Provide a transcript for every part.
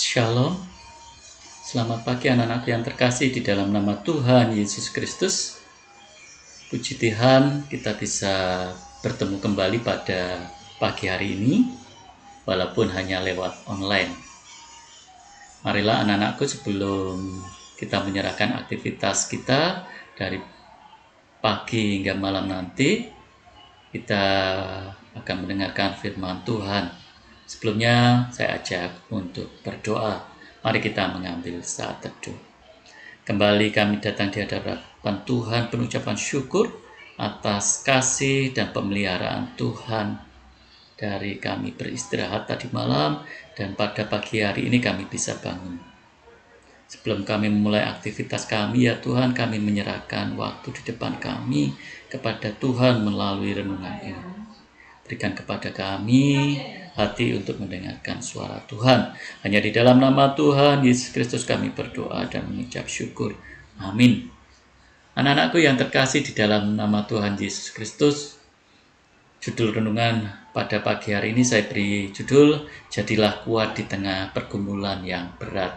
Shalom, selamat pagi anak-anak yang terkasih di dalam nama Tuhan Yesus Kristus. Puji Tuhan, kita bisa bertemu kembali pada pagi hari ini, walaupun hanya lewat online. Marilah anak-anakku, sebelum kita menyerahkan aktivitas kita dari pagi hingga malam nanti, kita akan mendengarkan firman Tuhan. Sebelumnya saya ajak untuk berdoa. Mari kita mengambil saat teduh. Kembali kami datang di hadapan Tuhan penuh ucapan syukur atas kasih dan pemeliharaan Tuhan. Dari kami beristirahat tadi malam dan pada pagi hari ini kami bisa bangun. Sebelum kami memulai aktivitas kami, ya Tuhan, kami menyerahkan waktu di depan kami kepada Tuhan melalui renungan ini. Berikan kepada kami hati untuk mendengarkan suara Tuhan. Hanya di dalam nama Tuhan Yesus Kristus kami berdoa dan mengucap syukur. Amin. Anak-anakku yang terkasih di dalam nama Tuhan Yesus Kristus, judul renungan pada pagi hari ini saya beri judul Jadilah Kuat di Tengah Pergumulan yang Berat.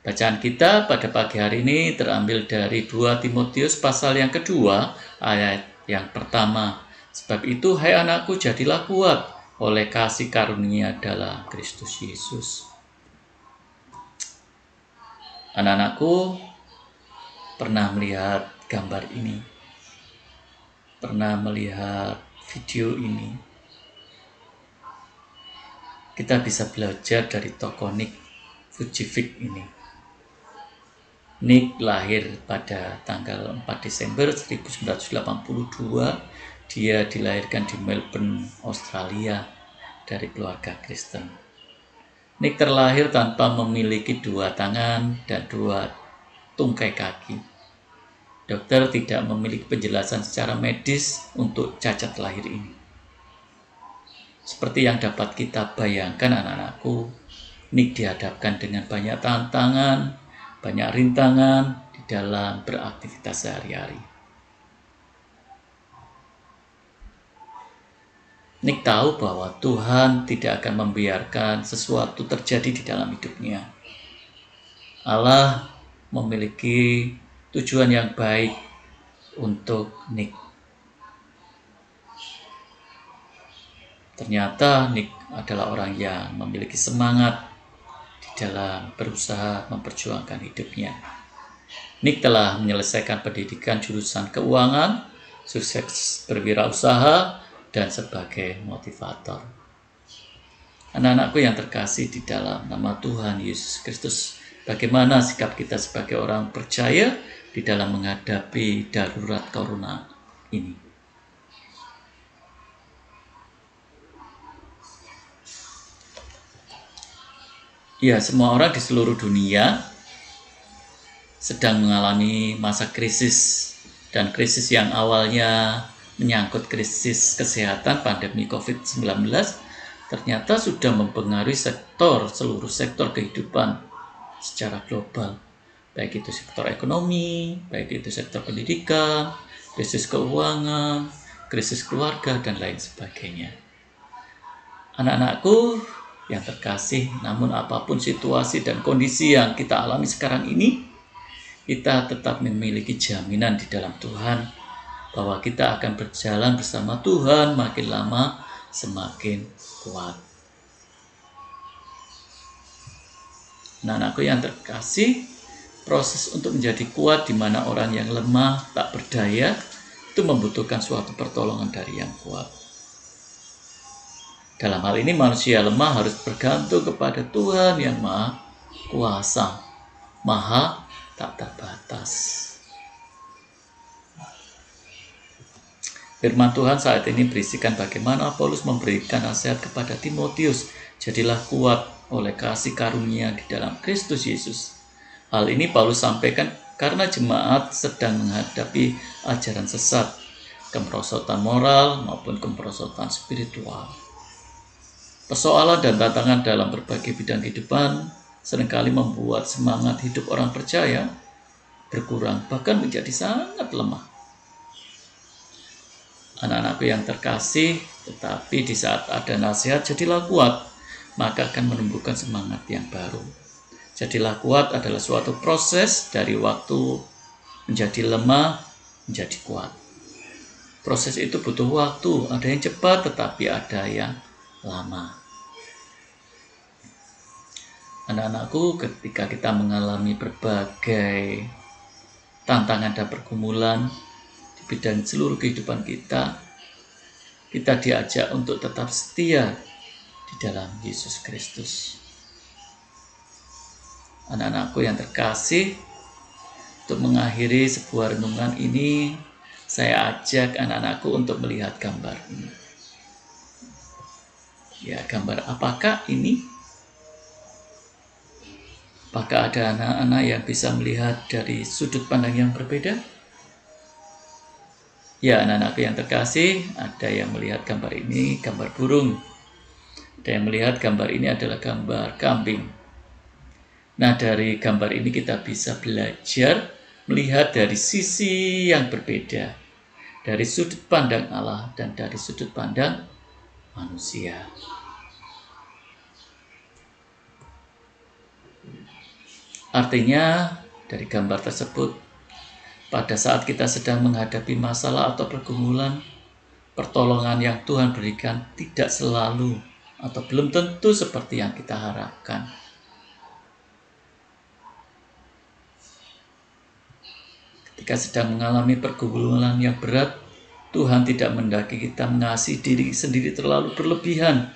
Bacaan kita pada pagi hari ini terambil dari 2 Timotius pasal yang kedua, ayat yang pertama. Sebab itu, hai anakku, jadilah kuat oleh kasih karunia dalam Kristus Yesus. Anak-anakku pernah melihat gambar ini, pernah melihat video ini. Kita bisa belajar dari tokoh Nick Vujicic ini. Nick lahir pada tanggal 4 Desember 1982. Dia dilahirkan di Melbourne, Australia, dari keluarga Kristen. Nick terlahir tanpa memiliki 2 tangan dan 2 tungkai kaki. Dokter tidak memiliki penjelasan secara medis untuk cacat lahir ini. Seperti yang dapat kita bayangkan anak-anakku, Nick dihadapkan dengan banyak tantangan, banyak rintangan di dalam beraktivitas sehari-hari. Nick tahu bahwa Tuhan tidak akan membiarkan sesuatu terjadi di dalam hidupnya. Allah memiliki tujuan yang baik untuk Nick. Ternyata Nick adalah orang yang memiliki semangat di dalam berusaha memperjuangkan hidupnya. Nick telah menyelesaikan pendidikan jurusan keuangan, sukses berwirausaha, dan sebagai motivator. Anak-anakku yang terkasih di dalam nama Tuhan Yesus Kristus, bagaimana sikap kita sebagai orang percaya di dalam menghadapi darurat corona ini? Ya, semua orang di seluruh dunia sedang mengalami masa krisis, dan krisis yang awalnya menyangkut krisis kesehatan pandemi COVID-19 ternyata sudah mempengaruhi seluruh sektor kehidupan secara global, baik itu sektor ekonomi, baik itu sektor pendidikan, krisis keuangan, krisis keluarga, dan lain sebagainya. Anak-anakku yang terkasih, namun apapun situasi dan kondisi yang kita alami sekarang ini, kita tetap memiliki jaminan di dalam Tuhan bahwa kita akan berjalan bersama Tuhan makin lama semakin kuat. Anak-anakku yang terkasih, proses untuk menjadi kuat di mana orang yang lemah, tak berdaya, itu membutuhkan suatu pertolongan dari yang kuat. Dalam hal ini manusia lemah harus bergantung kepada Tuhan yang Maha Kuasa, Maha tak terbatas. Firman Tuhan saat ini berisikan bagaimana Paulus memberikan nasihat kepada Timotius, jadilah kuat oleh kasih karunia di dalam Kristus Yesus. Hal ini Paulus sampaikan karena jemaat sedang menghadapi ajaran sesat, kemerosotan moral maupun kemerosotan spiritual. Persoalan dan tantangan dalam berbagai bidang kehidupan seringkali membuat semangat hidup orang percaya berkurang, bahkan menjadi sangat lemah. Anak-anakku yang terkasih, tetapi di saat ada nasihat, jadilah kuat. maka akan menumbuhkan semangat yang baru. Jadilah kuat adalah suatu proses dari waktu menjadi lemah menjadi kuat. Proses itu butuh waktu, ada yang cepat tetapi ada yang lama. Anak-anakku, ketika kita mengalami berbagai tantangan dan pergumulan di bidang seluruh kehidupan kita diajak untuk tetap setia di dalam Yesus Kristus. Anak-anakku yang terkasih, untuk mengakhiri sebuah renungan ini, saya ajak anak-anakku untuk melihat gambar ini. Ya, gambar apakah ini? Apakah ada anak-anak yang bisa melihat dari sudut pandang yang berbeda? Ya, anak-anakku yang terkasih, ada yang melihat gambar ini, gambar burung. Ada yang melihat gambar ini adalah gambar kambing. Nah, dari gambar ini kita bisa belajar melihat dari sisi yang berbeda. Dari sudut pandang Allah dan dari sudut pandang manusia. Artinya, dari gambar tersebut, pada saat kita sedang menghadapi masalah atau pergumulan, pertolongan yang Tuhan berikan tidak selalu atau belum tentu seperti yang kita harapkan. Ketika sedang mengalami pergumulan yang berat, Tuhan tidak mendaki kita mengasihi diri sendiri terlalu berlebihan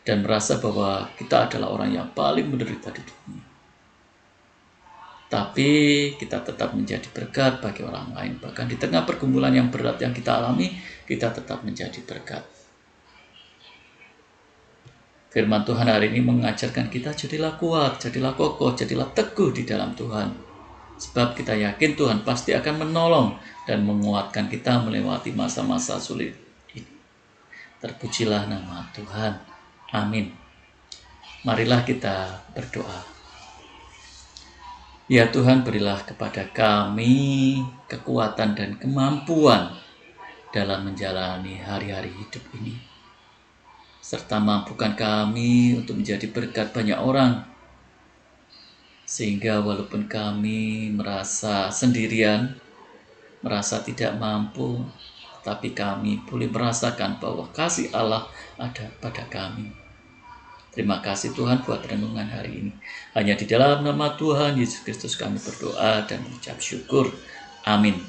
dan merasa bahwa kita adalah orang yang paling menderita di dunia. Tapi kita tetap menjadi berkat bagi orang lain. Bahkan di tengah pergumulan yang berat yang kita alami, kita tetap menjadi berkat. Firman Tuhan hari ini mengajarkan kita, jadilah kuat, jadilah kokoh, jadilah teguh di dalam Tuhan. Sebab kita yakin Tuhan pasti akan menolong dan menguatkan kita melewati masa-masa sulit ini. Terpujilah nama Tuhan. Amin. Marilah kita berdoa. Ya Tuhan, berilah kepada kami kekuatan dan kemampuan dalam menjalani hari-hari hidup ini. Serta mampukan kami untuk menjadi berkat banyak orang. Sehingga walaupun kami merasa sendirian, merasa tidak mampu, tapi kami boleh merasakan bahwa kasih Allah ada pada kami. Terima kasih Tuhan buat renungan hari ini. Hanya di dalam nama Tuhan Yesus Kristus kami berdoa dan mengucap syukur. Amin.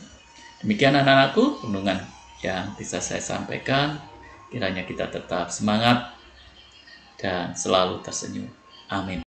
Demikian anak-anakku, renungan yang bisa saya sampaikan. Kiranya kita tetap semangat dan selalu tersenyum. Amin.